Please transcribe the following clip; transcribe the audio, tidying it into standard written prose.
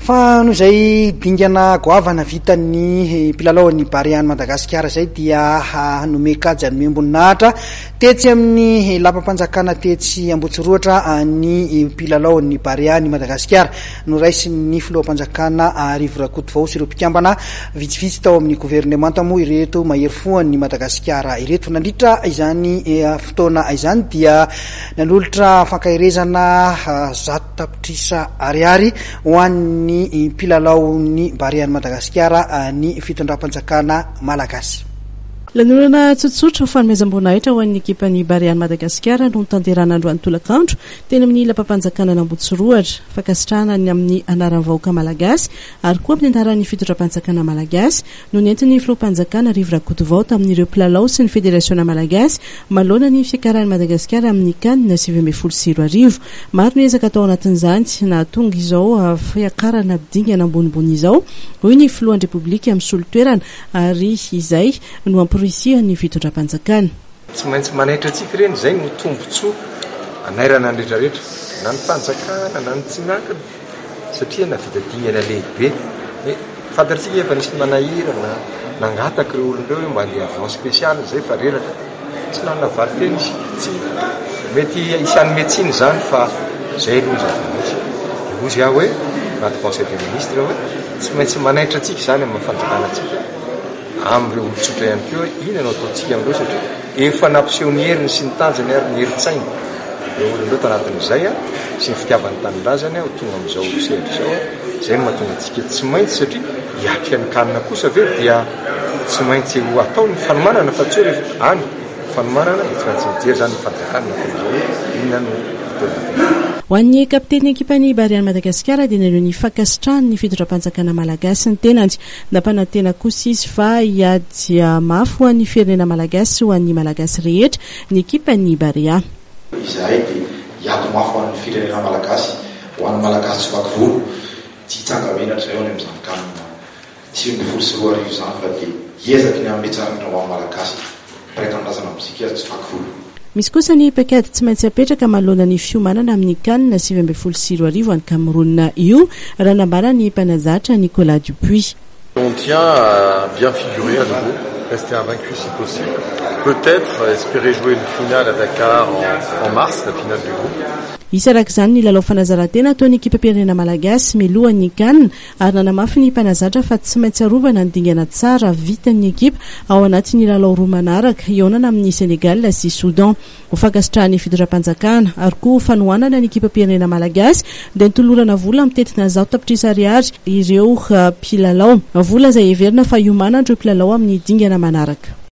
fa noho zay dingana goavana vitan'ny mpilalao-ny Bariany Madagasikara zay dia hanome kajy hanome amboninahitra tetsy amin'ny lapam-panjakana tetsy Ambohitsiroatra ny mpilalao-ny Bariany Madagasikara no raisin'ny filoham-panjakana Rivo Rakotovao sy ireo mpikambana vitsivitsy tao amin'ny gouvernemanta moa ireto mahery foan'ny Madagasikara ireto nandritra izany fotoana izany dia nanolotra fankahirezana 100 tapitrisa ariary ho an'ny mpilalao-ny Bariany Madagasikara ny fitondram-panjakana malagasy. Lanonana tsotsotra fanomezam-boninahitra ho an'ny ekipan'ny Bariany Madagasikara no tanterana androany tolakandro teny amin'ny lapam-panjakana Ambohitsiroatra fakasitrahana ny amin'ny anaran'ny vahoaka malagasy ary koa amin'ny anaran'ny fitondram-panjakana malagasy no nentin'ny filoham-panjakana Rivo Rakotovao tamin'ireo mpilalao sy ny federasiona malagasy manoloana ny fiakaran'ny Madagasikara amin'ny CAN na 2024. Maro ny ezaka atao anatin'izany na tonga izao fiakarana dingana ambonimbony izao hoy ny filohan'ny Repoblika amin'ny solotoerana ary izay no ny fitondram-panjakana. Tsy maintsy manaitra antsika ireny zay no tombotsoa anairana ny rehetrarehetra na ny fanjakana na ny tsy miankina satria navita dingana lehibe fantatsika efa nisy manahirana nangataka ireo olon'ireo mba le avion spécial zay fa reraka tsy nanavary teny tsy mety isan'ny médecine zany fa zay aloha zavanisy ozy aho hoe anaty conseil des ministres hoe tsy maintsy manaitra antsika zany amin'ny fanjakana antsika am'ireo olotsotra ihany koa ina no ataontsika am'ireo satria efa nampiseho ny heriny sy ny tanjany ary ny herin-tsaina ireo olon'ireo tanatin'izay sy ny fitiavany tanindrazany tonga amin'izao sehatra izao zay no mahatonga antsika tsy maintsy satria hiatrika ny kanina kosa ve dia tsy maintsy ho atao ny fanomanana fa tsy hoe rehefa any fanomanana tsy maintsy mijery zany ny fanjakana natin'izao inona no ho an'ny kapiteny ekipan'ny Bariany Madagasikara dia nano ny fankasitrahany ny fitondram-panjakana malagasy ny tenany nampanantena kosa izy fa hiady mafy ho an'ny firenena malagasy ho an'ny malagasy rehetra ny ekipan'ny Baria. Izahay dia hiady mafy ho an'ny firenena malagasy ho an'ny malagasy tsy vaky volo tsy hitsangamenatra zay ho any amin'izany kanina 2024 izany fa dia hiezaka ny ametsarana ho an'ny malagasy raikan'razana amintsika tsy vaky volo. Misy kosa ny paikady tsy maintsy apetraka manoloana ny fiomanana amin'ny CAN na 2024 any Cameroun io raha nambara ny mpanazatra Nicolas Dupuis. On tient à bien figurer à nouveau, rester invaincu si possible. Peut-être espérer jouer une finale à Dakar en mars, la finale du groupe. Isarak'izany ny lalao fanazarantena ataon'ny ekipa-pirenena malagasy milohan'ny CAN ary nanamafy ny mpanazatra fa tsy maintsy arovana ny dingana tsara vitan'ny ekipa ao anatin'ny lalao roa manaraka ionana amin'ny Senegal sy Soudan. Ho fankasitrahan'ny fitondram-panjakana ary koa fanohanana ny ekipa-pirenena malagasy dia nitolorana vola mitetina 100 tapitrisa ariary ireo mpilalao vola izay heverina fa iomanan'ireo mpilalao amin'ny dingana manaraka.